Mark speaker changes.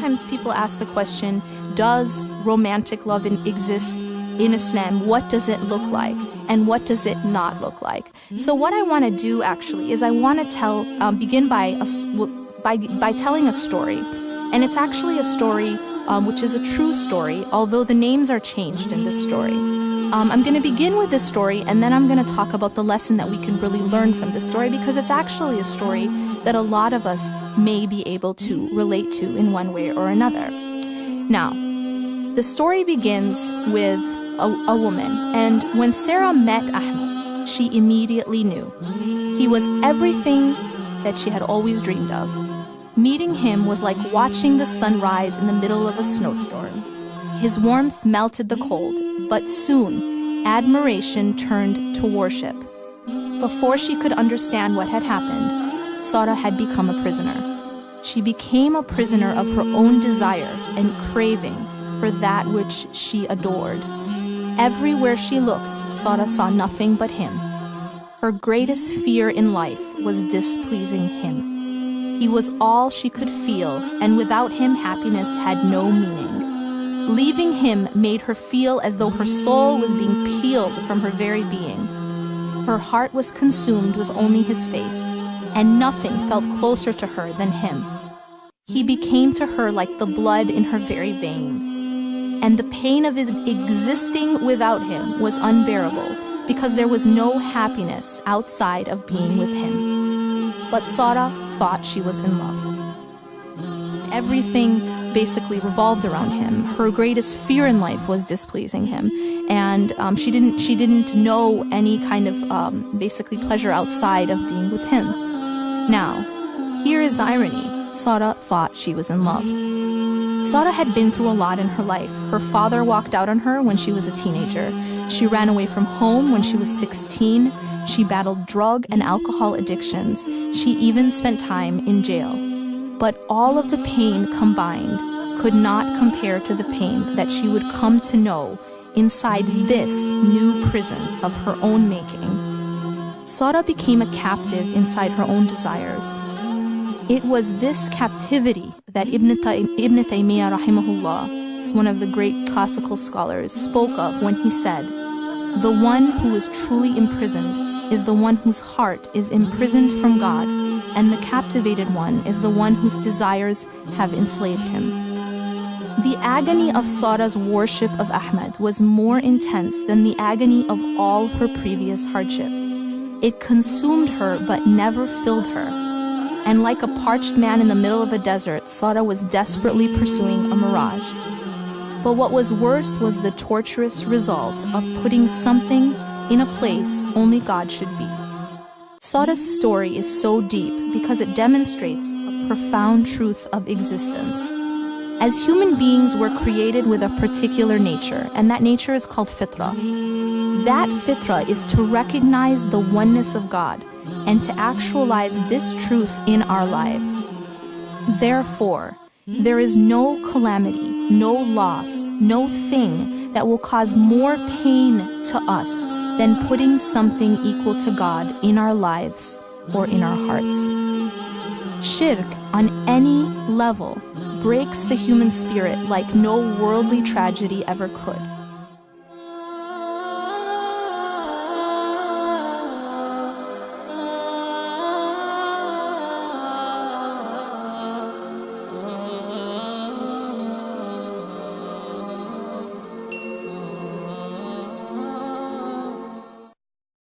Speaker 1: sometimes people ask the question, does romantic love exist in Islam? What does it look like? And what does it not look like? So what I want to do actually is I want to begin by telling a story. And it's actually a story which is a true story, although the names are changed in this story. I'm going to begin with this story, and then I'm going to talk about the lesson that we can really learn from this story, because it's actually a story that a lot of us may be able to relate to in one way or another. Now, the story begins with a woman, and when Sarah met Ahmed, she immediately knew he was everything that she had always dreamed of. Meeting him was like watching the sun rise in the middle of a snowstorm. His warmth melted the cold, but soon admiration turned to worship. Before she could understand what had happened, Sarah had become a prisoner. She became a prisoner of her own desire and craving for that which she adored. Everywhere she looked, Sarah saw nothing but him. Her greatest fear in life was displeasing him. He was all she could feel, and without him, happiness had no meaning. Leaving him made her feel as though her soul was being peeled from her very being. Her heart was consumed with only his face, and nothing felt closer to her than him. He became to her like the blood in her very veins, and the pain of his existing without him was unbearable, because there was no happiness outside of being with him. But Sarah thought she was in love. Everything basically revolved around him. Her greatest fear in life was displeasing him, and she didn't know any kind of basically pleasure outside of being with him. Now, here is the irony. Sarah thought she was in love. Sarah had been through a lot in her life. Her father walked out on her when she was a teenager. She ran away from home when she was 16. She battled drug and alcohol addictions. She even spent time in jail. But all of the pain combined could not compare to the pain that she would come to know inside this new prison of her own making. Sarah became a captive inside her own desires. It was this captivity that Ibn Taymiyyah rahimahullah, is one of the great classical scholars, spoke of when he said, "The one who is truly imprisoned is the one whose heart is imprisoned from God, and the captivated one is the one whose desires have enslaved him." The agony of Sarah's worship of Ahmed was more intense than the agony of all her previous hardships. It consumed her but never filled her. And like a parched man in the middle of a desert, Sarah was desperately pursuing a mirage. But what was worse was the torturous result of putting something in a place only God should be. Sarah's story is so deep because it demonstrates a profound truth of existence. As human beings, we're created with a particular nature, and that nature is called fitrah. That fitrah is to recognize the oneness of God and to actualize this truth in our lives. Therefore, there is no calamity, no loss, no thing that will cause more pain to us than putting something equal to God in our lives or in our hearts. Shirk on any level breaks the human spirit like no worldly tragedy ever could.